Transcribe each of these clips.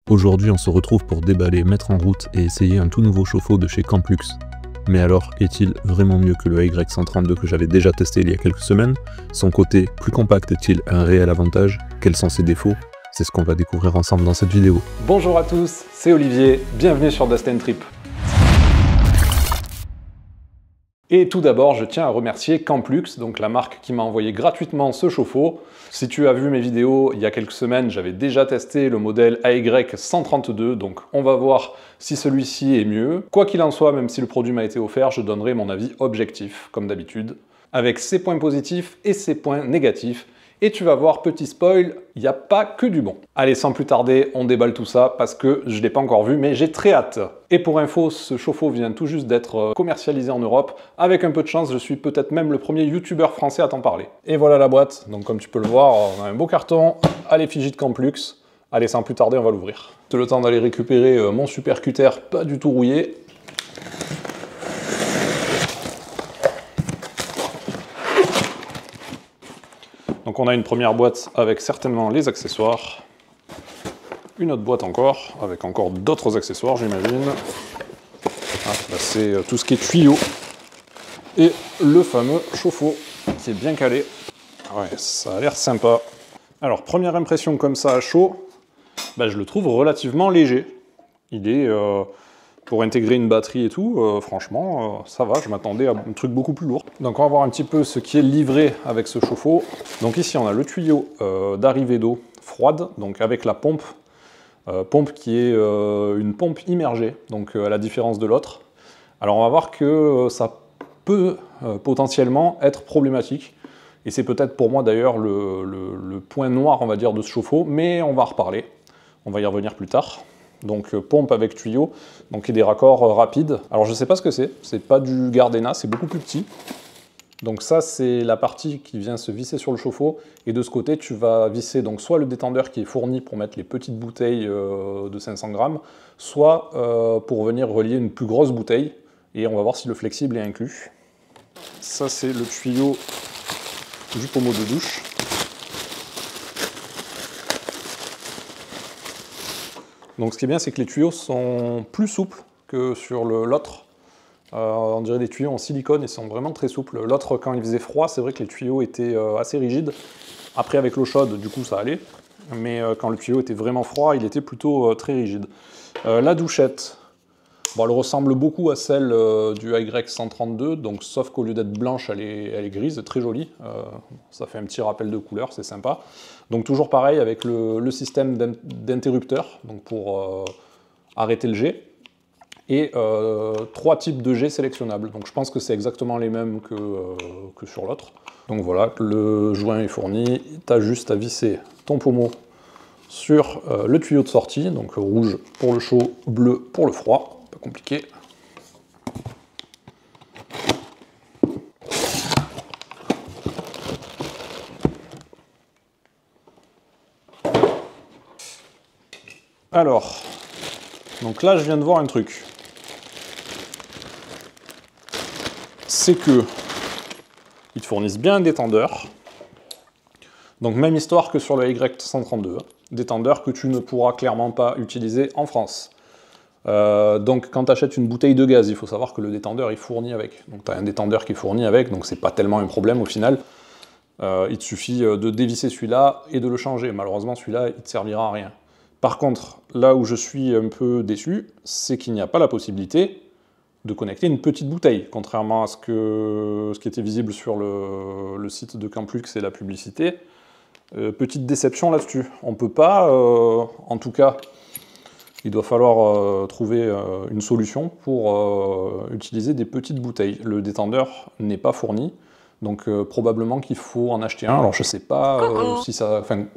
Aujourd'hui, on se retrouve pour déballer, mettre en route et essayer un tout nouveau chauffe-eau de chez Camplux. Mais alors, est-il vraiment mieux que le AY132 que j'avais déjà testé il y a quelques semaines? Son côté plus compact est-il un réel avantage? Quels sont ses défauts? C'est ce qu'on va découvrir ensemble dans cette vidéo. Bonjour à tous, c'est Olivier, bienvenue sur Dust & Trip. Et tout d'abord, je tiens à remercier Camplux, donc la marque qui m'a envoyé gratuitement ce chauffe-eau. Si tu as vu mes vidéos il y a quelques semaines, j'avais déjà testé le modèle AY132, donc on va voir si celui-ci est mieux. Quoi qu'il en soit, même si le produit m'a été offert, je donnerai mon avis objectif, comme d'habitude, avec ses points positifs et ses points négatifs. Et tu vas voir, petit spoil, il n'y a pas que du bon. Allez, sans plus tarder, on déballe tout ça parce que je ne l'ai pas encore vu, mais j'ai très hâte. Et pour info, ce chauffe-eau vient tout juste d'être commercialisé en Europe. Avec un peu de chance, je suis peut-être même le premier youtubeur français à t'en parler. Et voilà la boîte. Donc comme tu peux le voir, on a un beau carton à l'effigie de Camplux. Allez, sans plus tarder, on va l'ouvrir. C'est le temps d'aller récupérer mon supercutter pas du tout rouillé. Donc on a une première boîte avec certainement les accessoires, une autre boîte encore, avec encore d'autres accessoires j'imagine. Ah, là c'est tout ce qui est tuyau, et le fameux chauffe-eau qui est bien calé. Ouais, ça a l'air sympa. Alors première impression comme ça à chaud, je le trouve relativement léger. Il est, pour intégrer une batterie et tout, franchement, ça va, je m'attendais à un truc beaucoup plus lourd. Donc on va voir un petit peu ce qui est livré avec ce chauffe-eau. Donc ici on a le tuyau d'arrivée d'eau froide, donc avec la pompe, pompe qui est une pompe immergée, donc à la différence de l'autre. Alors on va voir que ça peut potentiellement être problématique, et c'est peut-être pour moi d'ailleurs le point noir, on va dire, de ce chauffe-eau, mais on va en reparler, on va y revenir plus tard. Donc pompe avec tuyau, donc et des raccords rapides. Alors je sais pas ce que c'est pas du Gardena, c'est beaucoup plus petit. Donc ça c'est la partie qui vient se visser sur le chauffe-eau, et de ce côté tu vas visser donc soit le détendeur qui est fourni pour mettre les petites bouteilles de 500 grammes, soit pour venir relier une plus grosse bouteille, et on va voir si le flexible est inclus. Ça c'est le tuyau du pommeau de douche. Donc ce qui est bien, c'est que les tuyaux sont plus souples que sur l'autre. On dirait des tuyaux en silicone et sont vraiment très souples. L'autre, quand il faisait froid, c'est vrai que les tuyaux étaient assez rigides. Après, avec l'eau chaude, du coup, ça allait. Mais quand le tuyau était vraiment froid, il était plutôt très rigide. La douchette, bon, elle ressemble beaucoup à celle du AY132, donc, sauf qu'au lieu d'être blanche, elle est grise, très jolie. Ça fait un petit rappel de couleur, c'est sympa. Donc toujours pareil avec le système d'interrupteur, donc pour arrêter le jet, et 3 types de jets sélectionnables. Donc je pense que c'est exactement les mêmes que sur l'autre. Donc voilà, le joint est fourni, tu as juste à visser ton pommeau sur le tuyau de sortie, donc rouge pour le chaud, bleu pour le froid, pas compliqué. Alors, donc là je viens de voir un truc. C'est que ils te fournissent bien un détendeur. Donc même histoire que sur le AY132, détendeur que tu ne pourras clairement pas utiliser en France. Donc quand tu achètes une bouteille de gaz, il faut savoir que le détendeur est fourni avec. Donc tu as un détendeur qui est fourni avec, donc c'est pas tellement un problème au final. Il te suffit de dévisser celui-là et de le changer. Malheureusement celui-là il te servira à rien. Par contre, là où je suis un peu déçu, c'est qu'il n'y a pas la possibilité de connecter une petite bouteille, contrairement à ce qui était visible sur le site de Camplux et la publicité. Petite déception là-dessus. On ne peut pas, en tout cas, il doit falloir trouver une solution pour utiliser des petites bouteilles. Le détendeur n'est pas fourni, donc probablement qu'il faut en acheter un. Alors je ne sais pas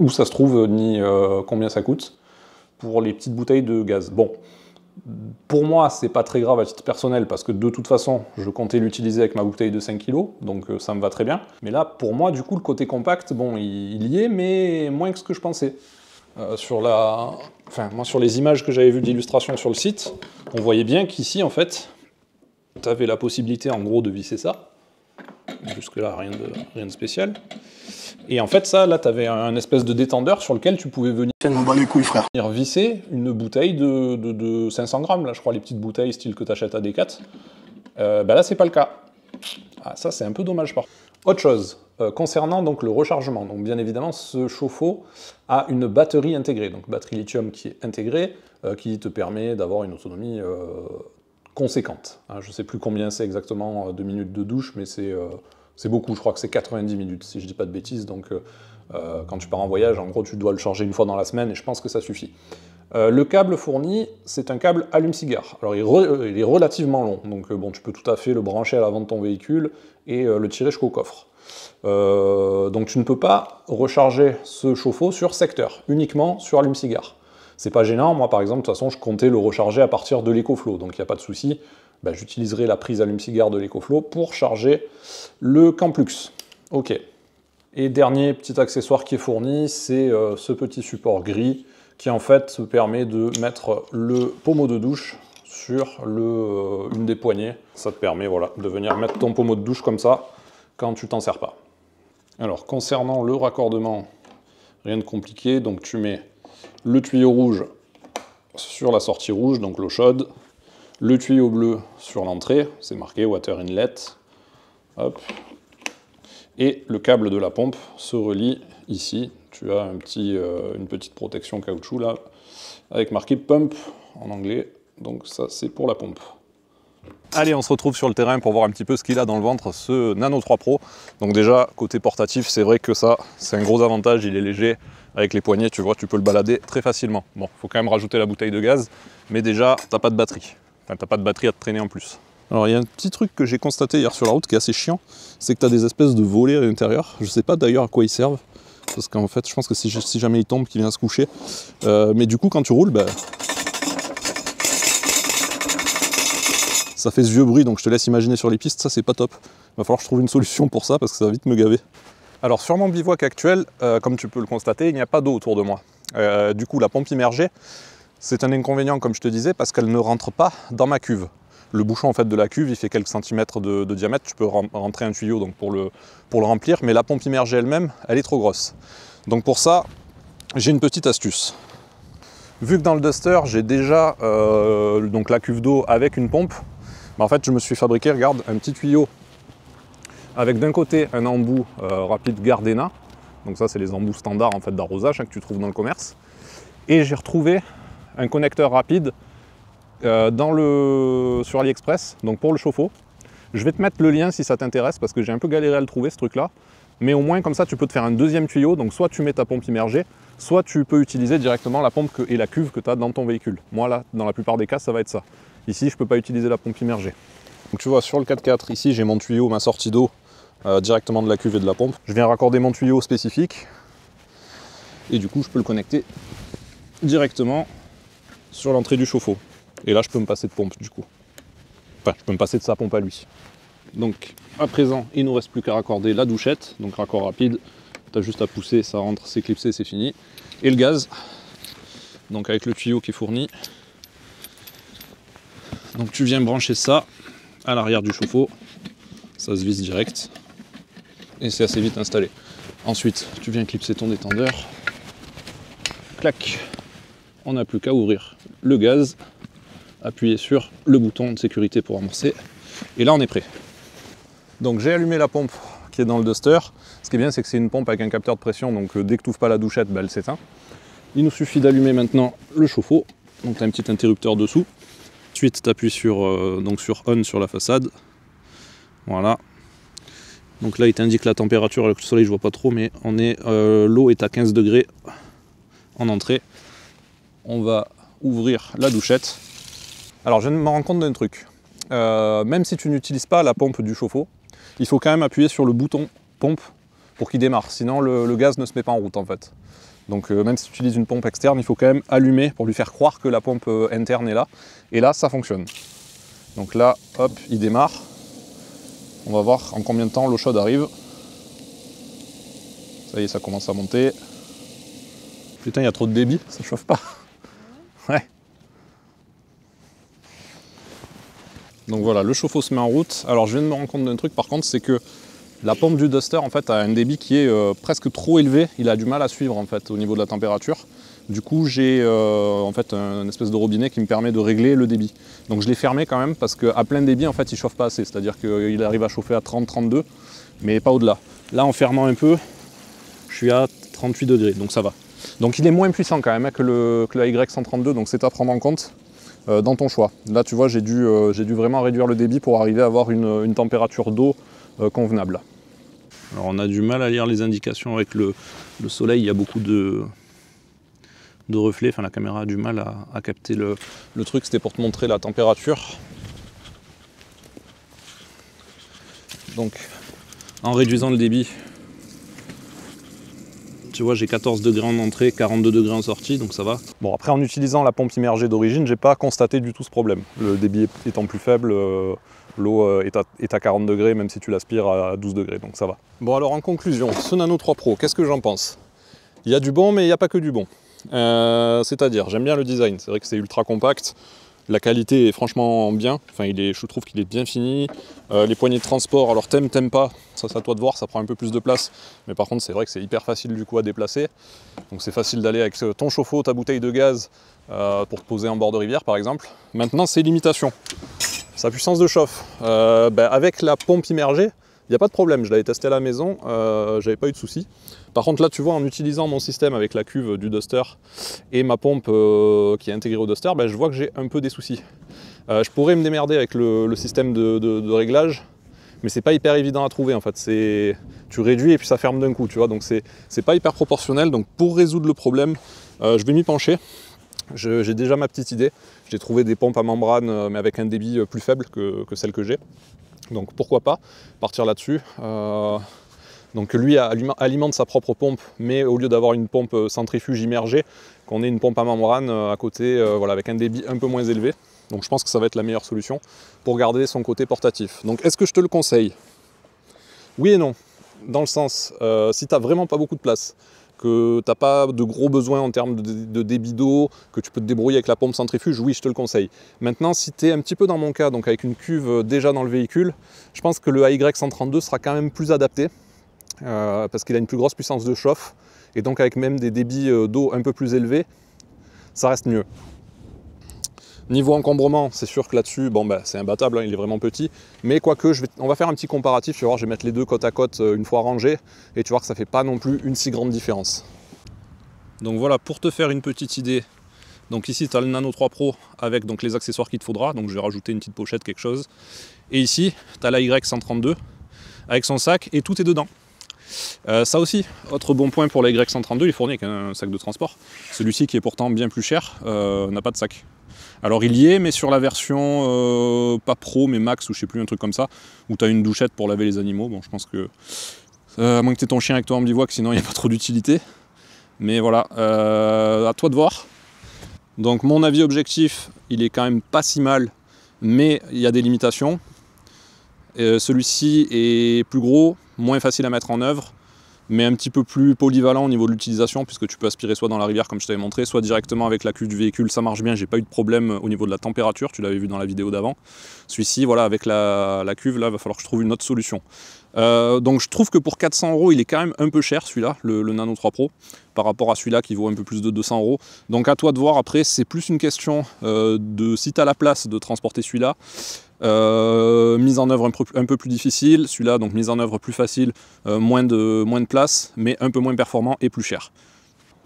où ça se trouve, ni combien ça coûte pour les petites bouteilles de gaz. Bon, pour moi, c'est pas très grave à titre personnel, parce que de toute façon, je comptais l'utiliser avec ma bouteille de 5 kg, donc ça me va très bien. Mais là, pour moi, du coup, le côté compact, bon, il y est, mais moins que ce que je pensais. Moi, sur les images que j'avais vues d'illustration sur le site, on voyait bien qu'ici, en fait, tu avais la possibilité, en gros, de visser ça. Jusque-là, rien de spécial. Et en fait, ça, là, tu avais un espèce de détendeur sur lequel tu pouvais venir les couilles, frère. visser une bouteille de 500 grammes, là, je crois, les petites bouteilles style que tu achètes à Decat. Là, c'est pas le cas. Ah, ça, c'est un peu dommage, par contre. Autre chose, concernant donc le rechargement. Donc, bien évidemment, ce chauffe-eau a une batterie intégrée, donc batterie lithium qui est intégrée, qui te permet d'avoir une autonomie conséquente. Hein, je ne sais plus combien c'est exactement de minutes de douche, mais c'est beaucoup, je crois que c'est 90 minutes, si je dis pas de bêtises, donc quand tu pars en voyage, en gros, tu dois le charger une fois dans la semaine, et je pense que ça suffit. Le câble fourni, c'est un câble allume-cigare. Alors, il est relativement long, donc bon, tu peux tout à fait le brancher à l'avant de ton véhicule et le tirer jusqu'au coffre. Donc, tu ne peux pas recharger ce chauffe-eau sur secteur, uniquement sur allume-cigare. C'est pas gênant, moi, par exemple, de toute façon, je comptais le recharger à partir de l'EcoFlow, donc il n'y a pas de souci. J'utiliserai la prise allume-cigare de l'EcoFlow pour charger le Camplux. Ok. Et dernier petit accessoire qui est fourni, c'est ce petit support gris qui en fait te permet de mettre le pommeau de douche sur une des poignées. Ça te permet voilà, de venir mettre ton pommeau de douche comme ça quand tu t'en sers pas. Alors concernant le raccordement, rien de compliqué, donc tu mets le tuyau rouge sur la sortie rouge, donc l'eau chaude, le tuyau bleu sur l'entrée, c'est marqué Water Inlet, hop. Et le câble de la pompe se relie ici. Tu as une petite protection caoutchouc là, avec marqué Pump en anglais. Donc ça, c'est pour la pompe. Allez, on se retrouve sur le terrain pour voir un petit peu ce qu'il a dans le ventre, ce Nano 3 Pro. Donc déjà, côté portatif, c'est vrai que ça, c'est un gros avantage. Il est léger. Avec les poignets, tu vois, tu peux le balader très facilement. Bon, faut quand même rajouter la bouteille de gaz, mais déjà, t'as pas de batterie. Enfin, t'as pas de batterie à te traîner en plus. Alors, il y a un petit truc que j'ai constaté hier sur la route qui est assez chiant, c'est que tu as des espèces de volets à l'intérieur. Je sais pas d'ailleurs à quoi ils servent, parce qu'en fait, je pense que si jamais il tombe, qu'il vient se coucher. Mais du coup, quand tu roules, ça fait ce vieux bruit, donc je te laisse imaginer sur les pistes, ça c'est pas top. Il va falloir que je trouve une solution pour ça, parce que ça va vite me gaver. Alors, sur mon bivouac actuel, comme tu peux le constater, il n'y a pas d'eau autour de moi. Du coup, la pompe immergée, c'est un inconvénient, comme je te disais, parce qu'elle ne rentre pas dans ma cuve. Le bouchon en fait, de la cuve, il fait quelques centimètres de diamètre, tu peux rentrer un tuyau donc, pour le remplir, mais la pompe immergée elle-même, elle est trop grosse. Donc pour ça, j'ai une petite astuce. Vu que dans le Duster, j'ai déjà donc la cuve d'eau avec une pompe, en fait je me suis fabriqué, regarde, un petit tuyau avec d'un côté un embout rapide Gardena, donc ça c'est les embouts standards en fait, d'arrosage que tu trouves dans le commerce, et j'ai retrouvé un connecteur rapide sur AliExpress, donc pour le chauffe-eau. Je vais te mettre le lien si ça t'intéresse, parce que j'ai un peu galéré à le trouver ce truc-là. Mais au moins comme ça, tu peux te faire un deuxième tuyau. Donc soit tu mets ta pompe immergée, soit tu peux utiliser directement la pompe et la cuve que tu as dans ton véhicule. Moi là, dans la plupart des cas, ça va être ça. Ici, je ne peux pas utiliser la pompe immergée. Donc tu vois, sur le 4x4, ici j'ai mon tuyau, ma sortie d'eau directement de la cuve et de la pompe. Je viens raccorder mon tuyau spécifique. Et du coup, je peux le connecter directement sur l'entrée du chauffe-eau. Et là, je peux me passer de pompe, du coup. Enfin, je peux me passer de sa pompe à lui. Donc, à présent, il ne nous reste plus qu'à raccorder la douchette. Donc, raccord rapide. Tu as juste à pousser, ça rentre, c'est clipsé, c'est fini. Et le gaz. Donc, avec le tuyau qui est fourni. Donc, tu viens brancher ça à l'arrière du chauffe-eau. Ça se visse direct. Et c'est assez vite installé. Ensuite, tu viens clipser ton détendeur. Clac. On n'a plus qu'à ouvrir le gaz. Appuyer sur le bouton de sécurité pour amorcer, et là on est prêt. Donc j'ai allumé la pompe qui est dans le Duster. Ce qui est bien, c'est que c'est une pompe avec un capteur de pression, donc dès que tu n'ouvres pas la douchette, elle s'éteint. Il nous suffit d'allumer maintenant le chauffe-eau, donc tu as un petit interrupteur dessous. Ensuite tu appuies sur on sur la façade, voilà. Donc là il t'indique la température, avec le soleil je vois pas trop, mais l'eau est à 15 degrés en entrée. On va ouvrir la douchette. Alors je me rends compte d'un truc, même si tu n'utilises pas la pompe du chauffe-eau, il faut quand même appuyer sur le bouton pompe pour qu'il démarre, sinon le gaz ne se met pas en route en fait. Donc même si tu utilises une pompe externe, il faut quand même allumer pour lui faire croire que la pompe interne est là, et là ça fonctionne. Donc là, hop, il démarre, on va voir en combien de temps l'eau chaude arrive. Ça y est, ça commence à monter. Putain, il y a trop de débit, ça chauffe pas. Ouais. Donc voilà, le chauffe-eau se met en route. Alors je viens de me rendre compte d'un truc par contre, c'est que La pompe du Duster en fait a un débit qui est presque trop élevé, il a du mal à suivre en fait au niveau de la température. Du coup j'ai en fait un espèce de robinet qui me permet de régler le débit. Donc je l'ai fermé quand même parce qu'à plein débit en fait il chauffe pas assez, c'est-à-dire qu'il arrive à chauffer à 30-32 mais pas au-delà. Là en fermant un peu, je suis à 38 degrés donc ça va. Donc il est moins puissant quand même que le Y132, donc c'est à prendre en compte dans ton choix. Là tu vois j'ai dû vraiment réduire le débit pour arriver à avoir une température d'eau convenable. Alors on a du mal à lire les indications avec le soleil, il y a beaucoup de reflets, enfin la caméra a du mal à capter le truc, c'était pour te montrer la température. Donc en réduisant le débit, tu vois j'ai 14 degrés en entrée, 42 degrés en sortie, donc ça va. Bon après en utilisant la pompe immergée d'origine, j'ai pas constaté du tout ce problème. Le débit étant plus faible, l'eau est à 40 degrés même si tu l'aspires à 12 degrés, donc ça va. Bon alors en conclusion, ce Nano 3 Pro, qu'est-ce que j'en pense? Il y a du bon mais il n'y a pas que du bon. C'est-à-dire, j'aime bien le design, c'est vrai que c'est ultra compact, la qualité est franchement bien, enfin je trouve qu'il est bien fini, les poignées de transport, alors t'aimes pas, ça c'est à toi de voir, ça prend un peu plus de place, mais par contre c'est vrai que c'est hyper facile du coup à déplacer, donc c'est facile d'aller avec ton chauffe-eau, ta bouteille de gaz pour te poser en bord de rivière par exemple. Maintenant ses limitations, sa puissance de chauffe, avec la pompe immergée, il n'y a pas de problème, je l'avais testé à la maison, j'avais pas eu de soucis. Par contre là tu vois en utilisant mon système avec la cuve du Duster et ma pompe qui est intégrée au Duster, je vois que j'ai un peu des soucis. Je pourrais me démerder avec le système de réglage, mais c'est pas hyper évident à trouver en fait. Tu réduis et puis ça ferme d'un coup, tu vois, donc c'est pas hyper proportionnel. Donc pour résoudre le problème, je vais m'y pencher. J'ai déjà ma petite idée. J'ai trouvé des pompes à membrane mais avec un débit plus faible que celle que j'ai. Donc pourquoi pas partir là-dessus. Donc lui alimente sa propre pompe, mais au lieu d'avoir une pompe centrifuge immergée, qu'on ait une pompe à membrane à côté, voilà, avec un débit un peu moins élevé. Donc je pense que ça va être la meilleure solution pour garder son côté portatif. Donc est-ce que je te le conseille? Oui et non, dans le sens, si tu n'as vraiment pas beaucoup de place, que tu n'as pas de gros besoins en termes de débit d'eau, que tu peux te débrouiller avec la pompe centrifuge, oui, je te le conseille. Maintenant, si tu es un petit peu dans mon cas, donc avec une cuve déjà dans le véhicule, je pense que le AY132 sera quand même plus adapté, parce qu'il a une plus grosse puissance de chauffe, et donc avec même des débits d'eau un peu plus élevés, ça reste mieux. Niveau encombrement, c'est sûr que là-dessus, bon, c'est imbattable, hein, il est vraiment petit, mais quoique, on va faire un petit comparatif, tu vas voir, je vais mettre les deux côte à côte une fois rangés, et tu vois que ça fait pas non plus une si grande différence. Donc voilà, pour te faire une petite idée, donc ici tu as le Nano 3 Pro avec donc, les accessoires qu'il te faudra, donc je vais rajouter une petite pochette, quelque chose, et ici tu as la Y132 avec son sac, et tout est dedans. Ça aussi, autre bon point pour la Y132, il est fourni avec un sac de transport. Celui-ci qui est pourtant bien plus cher, n'a pas de sac. Alors il y est, mais sur la version pas pro, mais max ou je sais plus, un truc comme ça, où tu as une douchette pour laver les animaux. Bon, je pense que, à moins que tu aies ton chien avec toi en bivouac, sinon il n'y a pas trop d'utilité. Mais voilà, à toi de voir. Donc mon avis objectif, il est quand même pas si mal, mais il y a des limitations. Celui-ci est plus gros, moins facile à mettre en œuvre, mais un petit peu plus polyvalent au niveau de l'utilisation, puisque tu peux aspirer soit dans la rivière comme je t'avais montré, soit directement avec la cuve du véhicule, ça marche bien, j'ai pas eu de problème au niveau de la température, tu l'avais vu dans la vidéo d'avant. Celui-ci, voilà, avec la cuve, là, il va falloir que je trouve une autre solution. Donc je trouve que pour 400 €, il est quand même un peu cher celui-là, le Nano 3 Pro, par rapport à celui-là qui vaut un peu plus de 200 €. Donc à toi de voir, après c'est plus une question de si tu as la place de transporter celui-là. Mise en œuvre un peu plus difficile, celui-là donc mise en œuvre plus facile, moins de place, mais un peu moins performant et plus cher.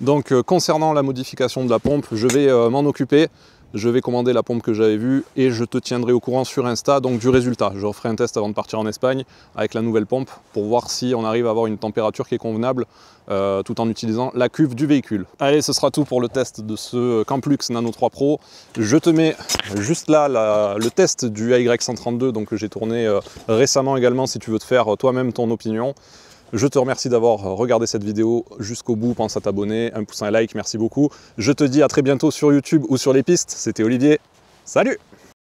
Donc concernant la modification de la pompe, je vais m'en occuper. Je vais commander la pompe que j'avais vue et je te tiendrai au courant sur Insta donc du résultat. Je referai un test avant de partir en Espagne avec la nouvelle pompe pour voir si on arrive à avoir une température qui est convenable tout en utilisant la cuve du véhicule. Allez, ce sera tout pour le test de ce Camplux Nano 3 Pro. Je te mets juste là le test du AY132 donc, que j'ai tourné récemment également si tu veux te faire toi-même ton opinion. Je te remercie d'avoir regardé cette vidéo jusqu'au bout, pense à t'abonner, un pouce, un like, merci beaucoup. Je te dis à très bientôt sur YouTube ou sur les pistes, c'était Olivier, salut!